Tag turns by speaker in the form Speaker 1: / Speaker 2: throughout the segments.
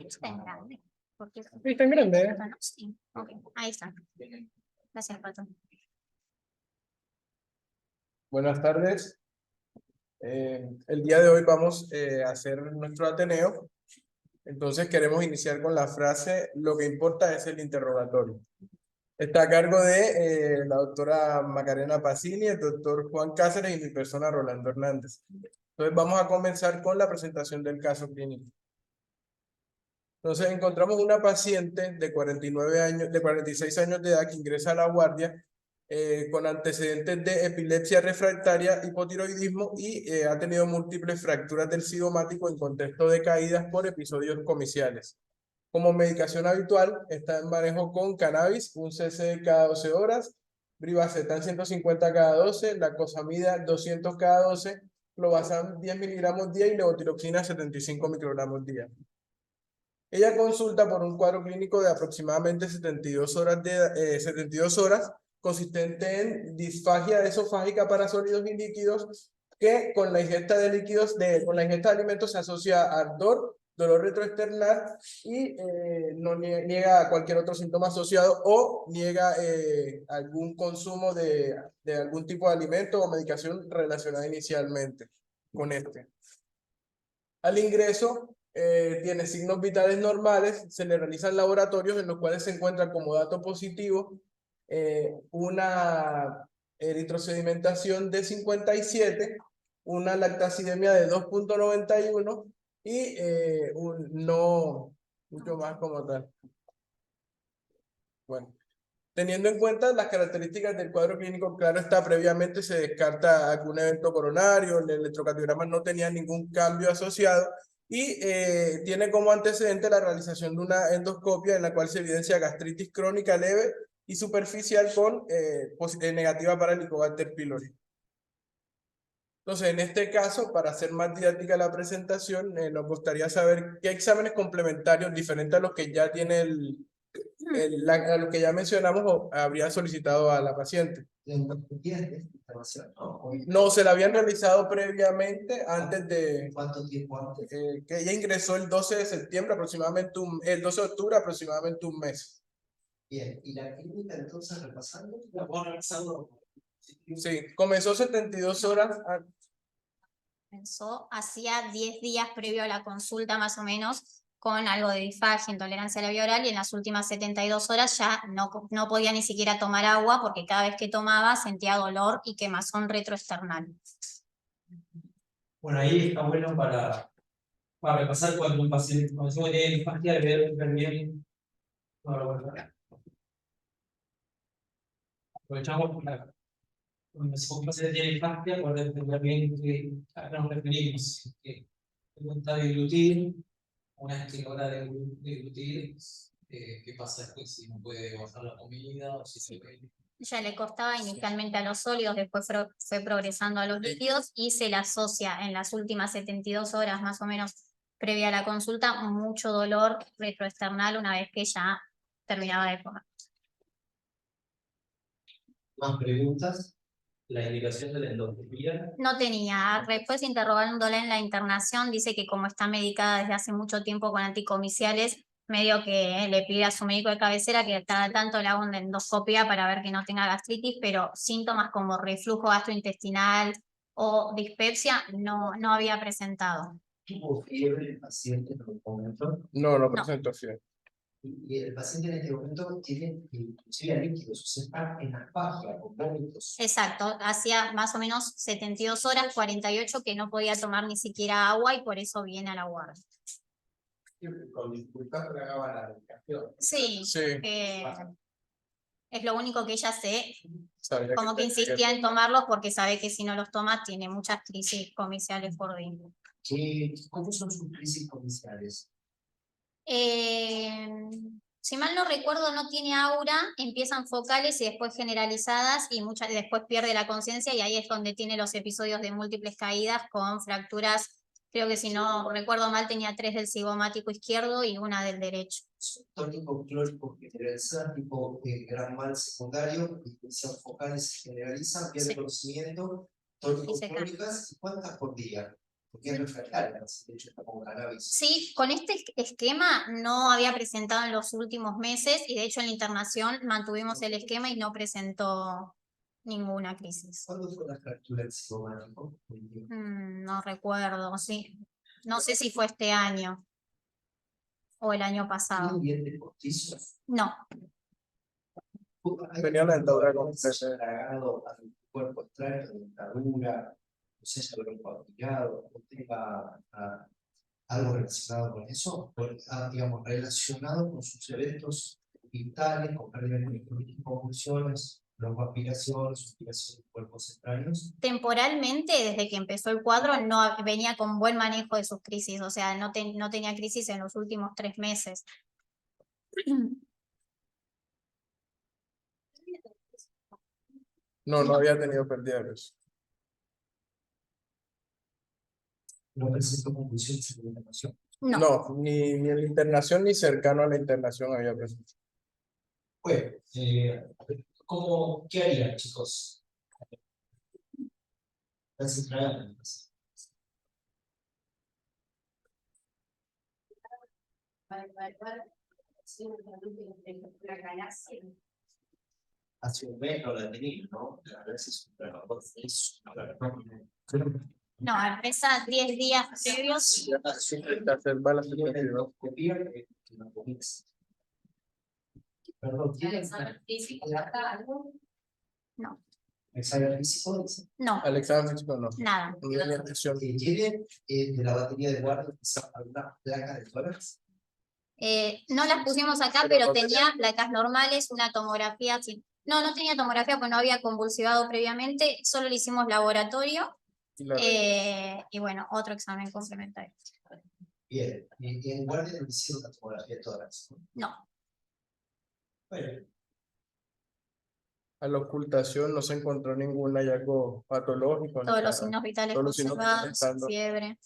Speaker 1: Está en grande. Porque
Speaker 2: ¿Está en grande?
Speaker 1: ¿no? Sí, ok, ahí está. Gracias, Pato.
Speaker 2: Buenas tardes. El día de hoy vamos a hacer nuestro Ateneo. Entonces queremos iniciar con la frase: lo que importa es el interrogatorio. Está a cargo de la doctora Macarena Pacini, el doctor Juan Cáceres y mi persona Rolando Hernández. Entonces vamos a comenzar con la presentación del caso clínico. Entonces encontramos una paciente de 49 años, de 46 años de edad que ingresa a la guardia con antecedentes de epilepsia refractaria, hipotiroidismo y ha tenido múltiples fracturas del cigomático en contexto de caídas por episodios comiciales. Como medicación habitual está en manejo con cannabis, un cc cada 12 horas, Brivacetán 150 cada 12, lacosamida 200 cada 12, clobazam 10 miligramos día y levotiroxina 75 microgramos día. Ella consulta por un cuadro clínico de aproximadamente 72 horas, consistente en disfagia esofágica para sólidos y líquidos, que con la ingesta de con la ingesta de alimentos se asocia a ardor, dolor retroesternal y no niega cualquier otro síntoma asociado o niega algún consumo de algún tipo de alimento o medicación relacionada inicialmente con este. Al ingreso, tiene signos vitales normales, se le realizan laboratorios en los cuales se encuentra como dato positivo una eritrosedimentación de 57, una lactacidemia de 2.91 y no mucho más como tal. Bueno. Teniendo en cuenta las características del cuadro clínico, claro está, previamente se descarta algún evento coronario, el electrocardiograma no tenía ningún cambio asociado y tiene como antecedente la realización de una endoscopia en la cual se evidencia gastritis crónica leve y superficial con negativa para Helicobacter pylori. Entonces, en este caso, para hacer más didáctica la presentación, nos gustaría saber qué exámenes complementarios diferentes a los que ya tiene a lo que ya mencionamos o habría solicitado a la paciente. No, se la habían realizado previamente antes de...
Speaker 3: ¿Cuánto tiempo antes?
Speaker 2: Que ella ingresó el 12 de septiembre, aproximadamente el 12 de octubre, aproximadamente un mes.
Speaker 3: Bien, ¿y la clínica entonces repasando?
Speaker 2: Sí, comenzó 72 horas.
Speaker 1: Comenzó hacía 10 días previo a la consulta más o menos, con algo de disfagia, intolerancia a la vía oral, y en las últimas 72 horas ya no podía ni siquiera tomar agua porque cada vez que tomaba sentía dolor y quemazón retroesternal.
Speaker 4: Bueno, ahí está bueno para repasar cuando un paciente tiene disfagia, ver bien. Bueno, aprovechamos cuando un paciente tiene disfagia, para entender bien a qué nos referimos. Que pregunta de glutir, una esclerosis de glutir, ¿qué pasa después? Si no puede bajar la comida o si se puede...
Speaker 1: Ya le costaba inicialmente a los sólidos, después fue progresando a los líquidos y se le asocia en las últimas 72 horas más o menos previa a la consulta mucho dolor retroesternal una vez que ya terminaba de comer.
Speaker 3: ¿Más preguntas?
Speaker 4: La indicación de la endoscopía.
Speaker 1: No tenía, después interrogándola en la internación, dice que como está medicada desde hace mucho tiempo con anticomiciales, medio que le pide a su médico de cabecera que cada tanto le haga una endoscopia para ver que no tenga gastritis, pero síntomas como reflujo gastrointestinal o dispepsia no había presentado.
Speaker 3: ¿Tuvo fiebre el paciente en algún momento?
Speaker 2: No presentó fiebre.
Speaker 3: Y el paciente en este momento tiene inclusive líquidos, o sea, está en asfagia, con vómitos.
Speaker 1: Exacto, hacía más o menos 72 horas, 48 que no podía tomar ni siquiera agua y por eso viene a la guardia.
Speaker 3: Con dificultad tragaba la medicación.
Speaker 1: Sí,
Speaker 2: Sí.
Speaker 1: Es lo único que ella
Speaker 2: Sabía
Speaker 1: como que insistía en tomarlos porque sabe que si no los toma tiene muchas crisis comiciales por dentro.
Speaker 3: ¿Cómo son sus crisis comiciales?
Speaker 1: Si mal no recuerdo, no tiene aura, empiezan focales y después generalizadas y después pierde la conciencia y ahí es donde tiene los episodios de múltiples caídas con fracturas. Creo que si no recuerdo mal tenía 3 del cigomático izquierdo y una del derecho.
Speaker 3: Tónico clórico generalizado, tipo gran mal secundario, disfunción focales se generalizan, pierde conocimiento, tónico clóricas, ¿cuántas por día? Porque es refractaria, de hecho está como cannabis.
Speaker 1: Sí, con este esquema no había presentado en los últimos meses y de hecho en la internación mantuvimos el esquema y no presentó ninguna crisis.
Speaker 3: ¿Cuándo fue la fractura del cigomático?
Speaker 1: No recuerdo, sí. No sé si fue este año o el año pasado.
Speaker 3: ¿Tiene dientes postizos?
Speaker 1: No,
Speaker 2: Tenía la dentadura completa.
Speaker 3: Tragado al cuerpo extraño, dentadura, no sé si habrá coagulado, o tenga algo relacionado con eso, digamos, relacionado con sus eventos vitales, con pérdida de convulsiones, broncoaspiración, suspiración de cuerpos extraños.
Speaker 1: temporalmente desde que empezó el cuadro no venía con buen manejo de sus crisis, o sea, no tenía crisis en los últimos 3 meses.
Speaker 2: No, no había tenido pérdida de peso.
Speaker 3: No presentó convulsiones en la internación.
Speaker 1: No,
Speaker 2: No, ni en la internación ni cercano a la internación había peso.
Speaker 4: Pues, ¿qué harían, chicos? Las tragan. Hace un mes no la tenía, ¿no? A veces es
Speaker 1: no, empieza 10 días previos.
Speaker 2: Hacer balas
Speaker 3: Perdón, ¿tiene
Speaker 1: No,
Speaker 3: examen físico?
Speaker 1: no,
Speaker 2: al examen físico no.
Speaker 1: nada.
Speaker 2: No tenía presión.
Speaker 3: ¿Tiene de la batería de guardia quizás alguna placa de tórax?
Speaker 1: No las pusimos acá,
Speaker 2: Pero
Speaker 1: pero
Speaker 2: no
Speaker 1: tenía placas normales, una tomografía. Sí. No tenía tomografía porque no había convulsivado previamente, solo le hicimos laboratorio y bueno, otro examen complementario.
Speaker 3: Bien, y en guardia no hicieron la tomografía de tórax, ¿no?
Speaker 1: No,
Speaker 3: Bueno,
Speaker 2: A la ocultación no se encontró ningún hallazgo patológico.
Speaker 1: todos los
Speaker 2: nada.
Speaker 1: signos vitales
Speaker 2: Todos los signos vitales
Speaker 1: conservados,
Speaker 2: están-
Speaker 1: fiebre.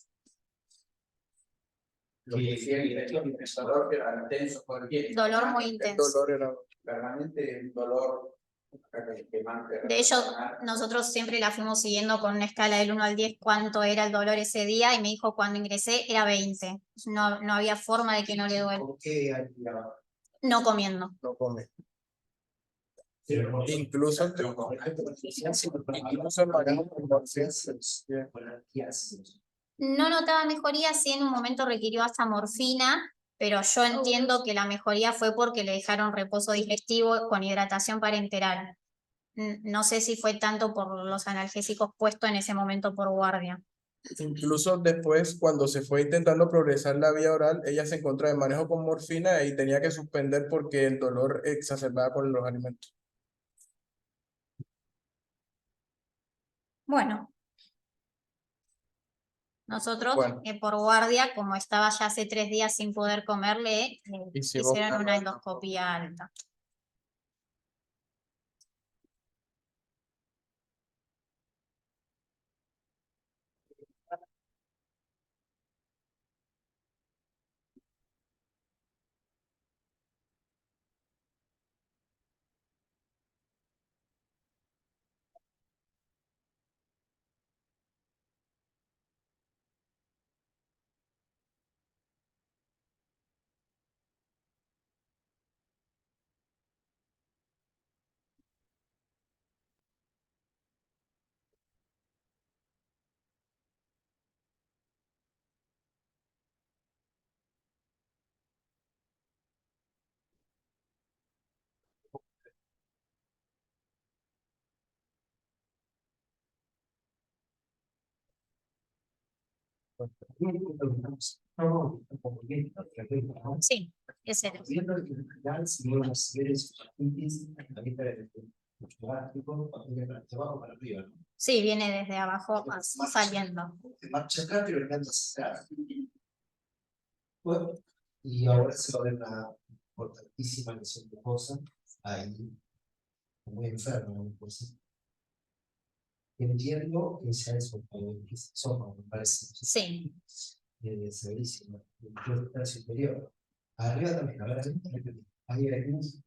Speaker 5: Lo que decía el director, el dolor era intenso todo el tiempo.
Speaker 1: Dolor muy
Speaker 2: El
Speaker 1: intenso.
Speaker 2: dolor era
Speaker 5: Permanente, un dolor quemante.
Speaker 1: De hecho, nosotros siempre la fuimos siguiendo con una escala del 1 al 10 cuánto era el dolor ese día y me dijo cuando ingresé era 20. No había forma de que no le duele.
Speaker 3: ¿con qué alquilaba?
Speaker 1: No comiendo.
Speaker 2: no come.
Speaker 3: Pero
Speaker 2: Incluso el manejo con morfina.
Speaker 1: No notaba mejoría, sí en un momento requirió hasta morfina, pero yo entiendo que la mejoría fue porque le dejaron reposo digestivo con hidratación parenteral. No sé si fue tanto por los analgésicos puestos en ese momento por guardia.
Speaker 2: Incluso después, cuando se fue intentando progresar la vía oral, ella se encontró en manejo con morfina y tenía que suspender porque el dolor exacerbaba con los alimentos.
Speaker 1: Bueno. Nosotros,
Speaker 2: Bueno.
Speaker 1: por guardia, como estaba ya hace 3 días sin poder comerle,
Speaker 2: Hicimos
Speaker 1: hicieron una endoscopia alta. Sí, ese era. Sí, viene desde abajo saliendo.
Speaker 3: Marcha atrás, pero mirando hacia atrás. Bueno, y ahora se va a ver una importantísima lesión mucosa ahí, muy enferma, muy mucosa. Entiendo que sea eso, que son, me parece.
Speaker 1: Sí.
Speaker 3: Severísimo. El superior. Arriba también, a ver, ahí hay luz.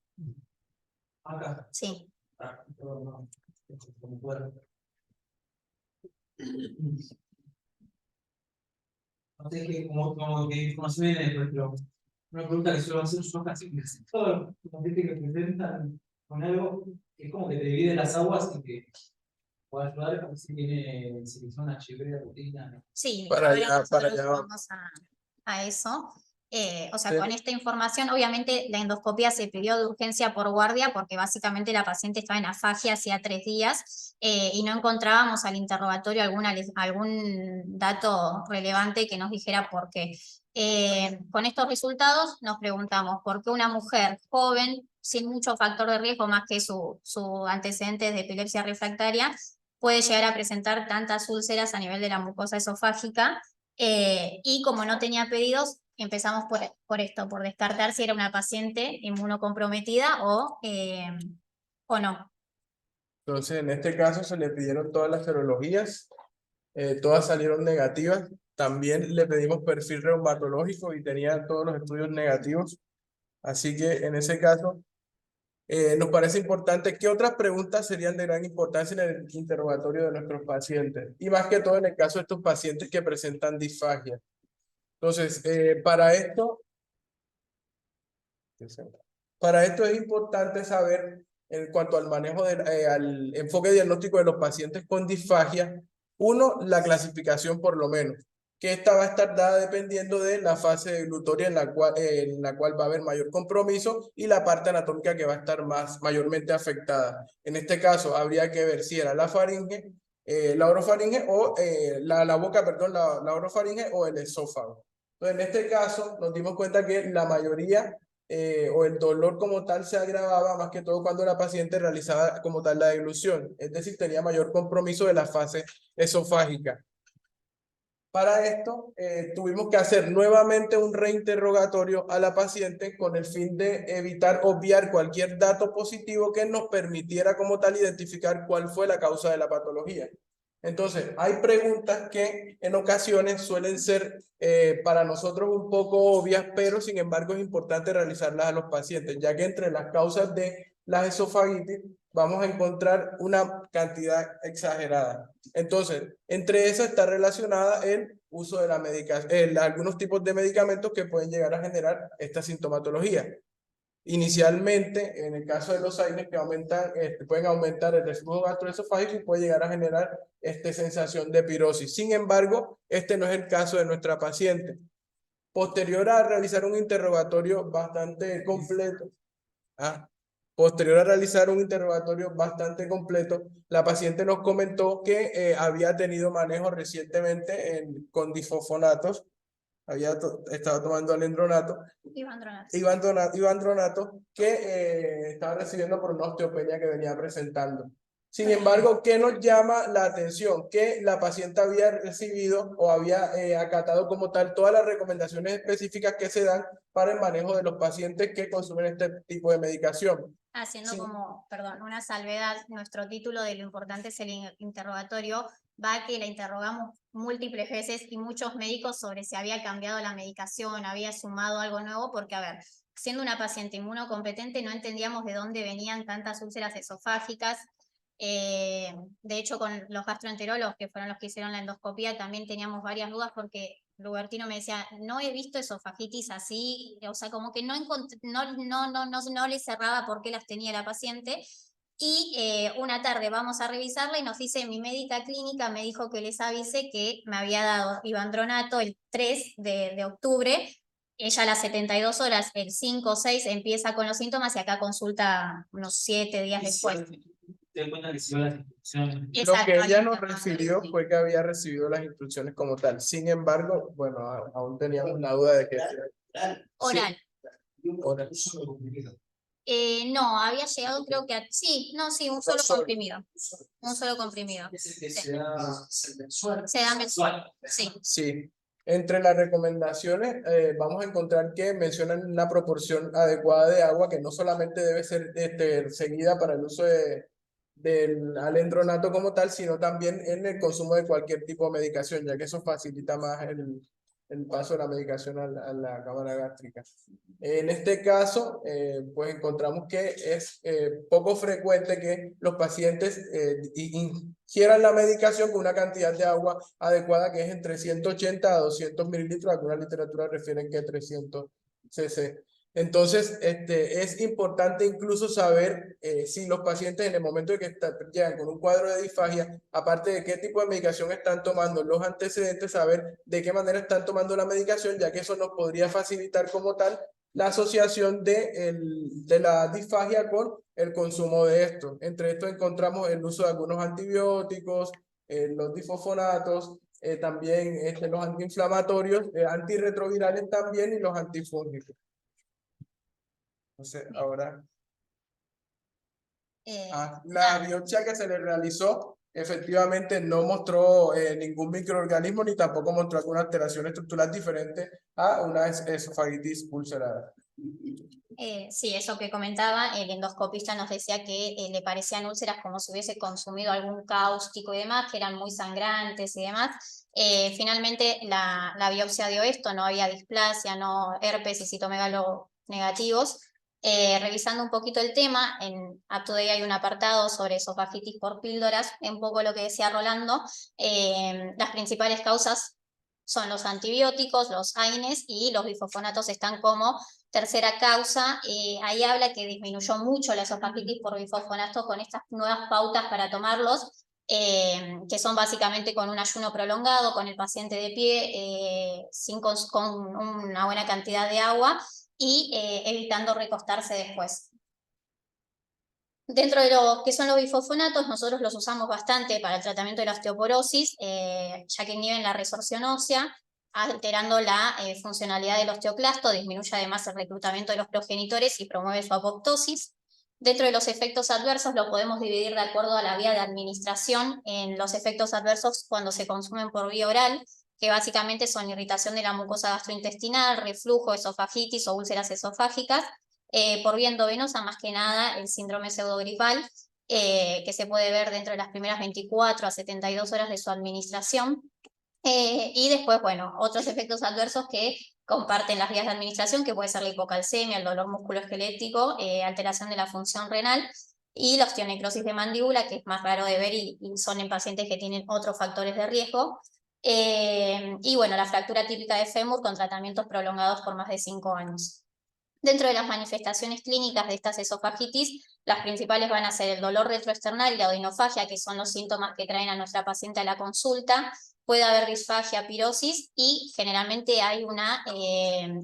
Speaker 4: acá.
Speaker 1: Sí.
Speaker 4: no sé qué, como qué información viene, pero una pregunta que suelo hacer son casi todos los pacientes que presentan con algo que es como que te divide las aguas y que puede ayudar a ver si son HIV, rutina.
Speaker 1: Sí,
Speaker 2: Para
Speaker 1: ahora
Speaker 2: allá, para
Speaker 1: nosotros
Speaker 2: allá.
Speaker 1: vamos a eso. O sea,
Speaker 2: Sí.
Speaker 1: con esta información, obviamente la endoscopia se pidió de urgencia por guardia porque básicamente la paciente estaba en afasia hacía 3 días y no encontrábamos al interrogatorio algún dato relevante que nos dijera por qué. Con estos resultados nos preguntamos por qué una mujer joven, sin mucho factor de riesgo más que su antecedentes de epilepsia refractaria, puede llegar a presentar tantas úlceras a nivel de la mucosa esofágica. Y como no tenía pedidos, empezamos por esto, por descartar si era una paciente inmunocomprometida o no.
Speaker 2: Entonces, en este caso se le pidieron todas las serologías, todas salieron negativas. También le pedimos perfil reumatológico y tenía todos los estudios negativos. Así que en ese caso, nos parece importante. ¿Qué otras preguntas serían de gran importancia en el interrogatorio de nuestros pacientes? Y más que todo en el caso de estos pacientes que presentan disfagia. Entonces, para esto es importante saber en cuanto al manejo al enfoque diagnóstico de los pacientes con disfagia, uno, la clasificación por lo menos, que esta va a estar dada dependiendo de la fase glutoria en la cual va a haber mayor compromiso y la parte anatómica que va a estar mayormente afectada. En este caso, habría que ver si era la faringe, la orofaringe o la boca, perdón, la orofaringe o el esófago. Entonces, en este caso, nos dimos cuenta que la mayoría o el dolor como tal se agravaba más que todo cuando la paciente realizaba como tal la deglución, es decir, tenía mayor compromiso de la fase esofágica. Para esto, tuvimos que hacer nuevamente un reinterrogatorio a la paciente con el fin de evitar obviar cualquier dato positivo que nos permitiera como tal identificar cuál fue la causa de la patología. Entonces, hay preguntas que en ocasiones suelen ser para nosotros un poco obvias, pero sin embargo es importante realizarlas a los pacientes, ya que entre las causas de la esofagitis vamos a encontrar una cantidad exagerada. Entonces, entre esas está relacionada el uso de la medicación, algunos tipos de medicamentos que pueden llegar a generar esta sintomatología. Inicialmente, en el caso de los AINES que aumentan, pueden aumentar el reflujo gastroesofágico y puede llegar a generar sensación de pirosis. Sin embargo, este no es el caso de nuestra paciente. Posterior a realizar un interrogatorio bastante completo, la paciente nos comentó que había tenido manejo recientemente con difosfonatos, había estado tomando alendronato, Ivandronato, que estaba recibiendo por una osteopenia que venía presentando. Sin embargo, ¿qué nos llama la atención? Que la paciente había recibido o había acatado como tal todas las recomendaciones específicas que se dan para el manejo de los pacientes que consumen este tipo de medicación.
Speaker 1: Haciendo perdón, una salvedad, nuestro título de lo importante es el interrogatorio, va a que la interrogamos múltiples veces y muchos médicos sobre si había cambiado la medicación, había sumado algo nuevo, porque a ver, siendo una paciente inmunocompetente no entendíamos de dónde venían tantas úlceras esofágicas. De hecho, con los gastroenterólogos, que fueron los que hicieron la endoscopía, también teníamos varias dudas porque Robertino me decía, no he visto esofagitis así, o sea, como que no le cerraba por qué las tenía la paciente. Y una tarde vamos a revisarla y nos dice, mi médica clínica me dijo que les avise que me había dado ivandronato el 3 de octubre. Ella a las 72 horas, el 5 o 6, empieza con los síntomas y acá consulta unos 7 días después.
Speaker 4: Te das cuenta que siguió las instrucciones.
Speaker 2: Lo que ella nos refirió fue que había recibido las instrucciones como tal. Sin embargo, bueno, aún teníamos la duda de que...
Speaker 1: Oral.
Speaker 2: Oral.
Speaker 1: No, había llegado creo que un solo comprimido. Un solo comprimido.
Speaker 4: Se
Speaker 1: da mensual. Sí.
Speaker 2: Sí. Entre las recomendaciones vamos a encontrar que mencionan una proporción adecuada de agua que no solamente debe ser seguida para el uso del alendronato como tal, sino también en el consumo de cualquier tipo de medicación, ya que eso facilita más el paso de la medicación a la cámara gástrica. En este caso, pues encontramos que es poco frecuente que los pacientes ingieran la medicación con una cantidad de agua adecuada que es entre 180 a 200 mililitros, algunas literaturas refieren que 300 cc. Entonces, es importante incluso saber si los pacientes en el momento de que llegan con un cuadro de disfagia, aparte de qué tipo de medicación están tomando, los antecedentes, saber de qué manera están tomando la medicación, ya que eso nos podría facilitar como tal la asociación de la disfagia con el consumo de esto. Entre estos encontramos el uso de algunos antibióticos, los difosfonatos, también los antiinflamatorios, antirretrovirales también y los antifúngicos. Entonces, ahora, la biopsia que se le realizó efectivamente no mostró ningún microorganismo ni tampoco mostró alguna alteración estructural diferente a una esofagitis ulcerada.
Speaker 1: Sí, eso que comentaba, el endoscopista nos decía que le parecían úlceras como si hubiese consumido algún cáustico y demás, que eran muy sangrantes y demás. Finalmente la biopsia dio esto, no había displasia, no herpes y citomegalo negativos. Revisando un poquito el tema, en UpToDate hay un apartado sobre esofagitis por píldoras, un poco lo que decía Rolando, las principales causas son los antibióticos, los AINES y los bifosfonatos están como tercera causa. Ahí habla que disminuyó mucho la esofagitis por bifosfonatos con estas nuevas pautas para tomarlos, que son básicamente con un ayuno prolongado, con el paciente de pie, con una buena cantidad de agua y evitando recostarse después. Dentro de lo que son los bifosfonatos, nosotros los usamos bastante para el tratamiento de la osteoporosis, ya que inhiben la resorción ósea, alterando la funcionalidad del osteoclasto, disminuye además el reclutamiento de los progenitores y promueve su apoptosis. Dentro de los efectos adversos lo podemos dividir de acuerdo a la vía de administración en los efectos adversos cuando se consumen por vía oral, que básicamente son irritación de la mucosa gastrointestinal, reflujo, esofagitis o úlceras esofágicas. Por vía endovenosa, más que nada, el síndrome pseudogripal, que se puede ver dentro de las primeras 24 a 72 horas de su administración. Y después, bueno, otros efectos adversos que comparten las vías de administración, que puede ser la hipocalcemia, el dolor musculoesquelético, alteración de la función renal y la osteonecrosis de mandíbula, que es más raro de ver y son en pacientes que tienen otros factores de riesgo. Y bueno, la fractura típica de fémur con tratamientos prolongados por más de 5 años. Dentro de las manifestaciones clínicas de estas esofagitis, las principales van a ser el dolor retroesternal y la odinofagia, que son los síntomas que traen a nuestra paciente a la consulta. Puede haber disfagia, pirosis y generalmente hay una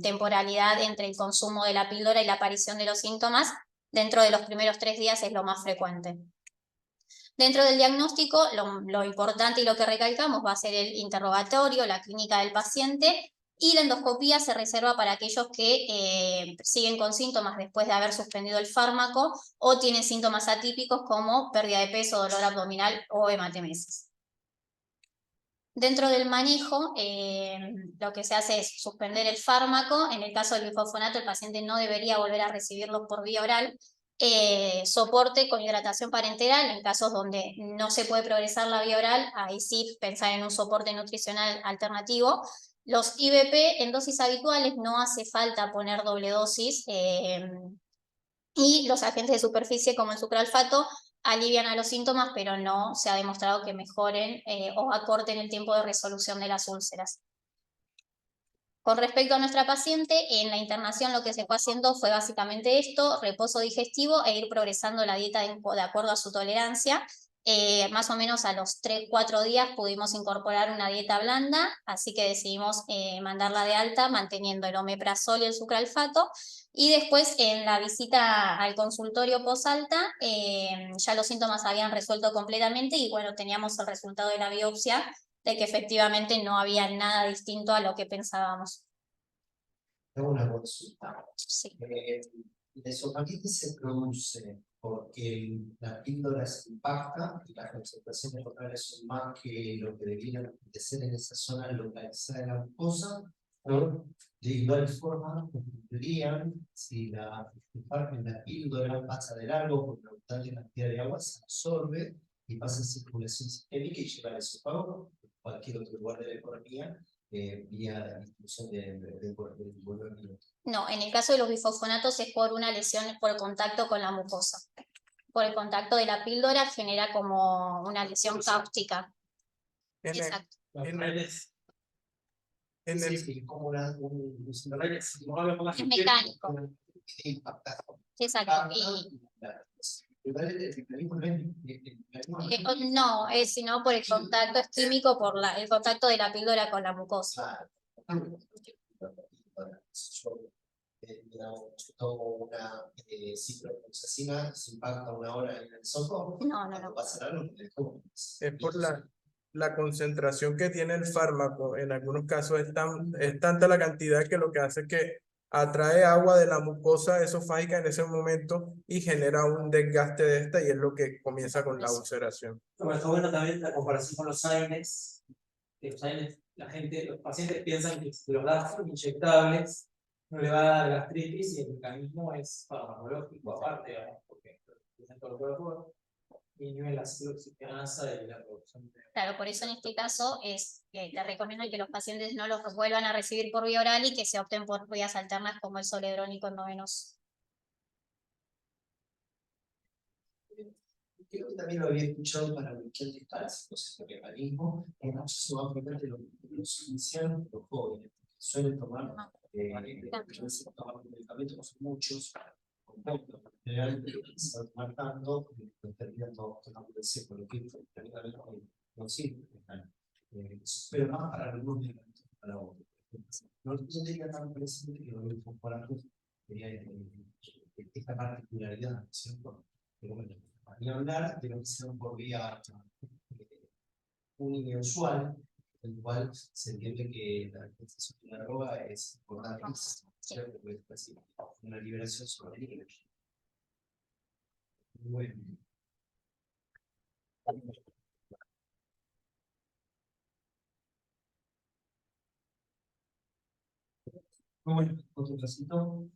Speaker 1: temporalidad entre el consumo de la píldora y la aparición de los síntomas. Dentro de los primeros 3 días es lo más frecuente. Dentro del diagnóstico, lo importante y lo que recalcamos va a ser el interrogatorio, la clínica del paciente, y la endoscopía se reserva para aquellos que siguen con síntomas después de haber suspendido el fármaco o tienen síntomas atípicos como pérdida de peso, dolor abdominal o hematemesis. Dentro del manejo, lo que se hace es suspender el fármaco. En el caso del bifosfonato, el paciente no debería volver a recibirlo por vía oral. Soporte con hidratación parenteral, en casos donde no se puede progresar la vía oral, ahí sí pensar en un soporte nutricional alternativo. Los IVP en dosis habituales no hace falta poner doble dosis, y los agentes de superficie como el sucralfato alivian a los síntomas, pero no se ha demostrado que mejoren o acorten el tiempo de resolución de las úlceras. Con respecto a nuestra paciente, en la internación lo que se fue haciendo fue básicamente esto: reposo digestivo e ir progresando la dieta de acuerdo a su tolerancia. Más o menos a los 3-4 días pudimos incorporar una dieta blanda, así que decidimos mandarla de alta manteniendo el omeprazol y el sucralfato. Y después en la visita al consultorio posalta, ya los síntomas habían resuelto completamente y bueno, teníamos el resultado de la biopsia de que efectivamente no había nada distinto a lo que pensábamos.
Speaker 3: Tengo una consulta.
Speaker 1: Sí.
Speaker 3: La esofagitis se produce porque la píldora se impacta y las concentraciones locales son más que lo que deberían de ser en esa zona localizada de la mucosa, o de igual forma cumplirían si la píldora pasa de largo porque la abundante cantidad de agua se absorbe y pasa en circulación sistémica y llega al esófago, cualquier otro lugar de la economía vía la distribución del volumen.
Speaker 1: No, en el caso de los bifosfonatos es por una lesión por contacto con la mucosa. Por el contacto de la píldora genera como una lesión cáustica.
Speaker 2: En el,
Speaker 1: Exacto.
Speaker 4: Los
Speaker 2: En el-
Speaker 4: redes,
Speaker 2: en el,
Speaker 3: Sí, como
Speaker 4: los redes, no lo pongas
Speaker 1: Es mecánico.
Speaker 3: impactado.
Speaker 1: Exacto. No, es sino por el contacto es químico, por el contacto de la píldora con la mucosa.
Speaker 3: Una ciprofloxacina se impacta una hora en el soco,
Speaker 1: No.
Speaker 3: pasa algo,
Speaker 2: es por la concentración que tiene el fármaco. En algunos casos es tanta la cantidad que lo que hace es que atrae agua de la mucosa esofágica en ese momento y genera un desgaste de esta y es lo que comienza con la ulceración.
Speaker 4: Pero está bueno también la comparación con los AINES. Los AINES, los pacientes piensan que si los das inyectables no le va a dar gastritis y el mecanismo es farmacológico aparte, digamos, porque tiene todo el cuerpo y inhibe la oxigenasa y la producción de...
Speaker 1: Claro, por eso en este caso te recomiendo que los pacientes no los vuelvan a recibir por vía oral y que se opten por vías alternas como el soledrónico endovenoso.
Speaker 3: Creo que también lo había escuchado para bloqueantes parásicos, este mecanismo, que no se va a aplicar de los iniciados de los jóvenes, que suelen tomar, tomar medicamentos, no son muchos, completos, generalmente se van a tomar tanto, terminan tomando el seco, lo que no sirve, pero más para algunos medicamentos para otros. No tenía tan presente que los bifosfonatos tenían esta particularidad, ¿no es cierto? Pero bueno, ni hablar de lo que sea por vía unimensual, en el cual se entiende que la administración de la droga es importante, ¿cierto? Porque es así, una liberación sobre el nivel. Bueno. Bueno, otro tracito.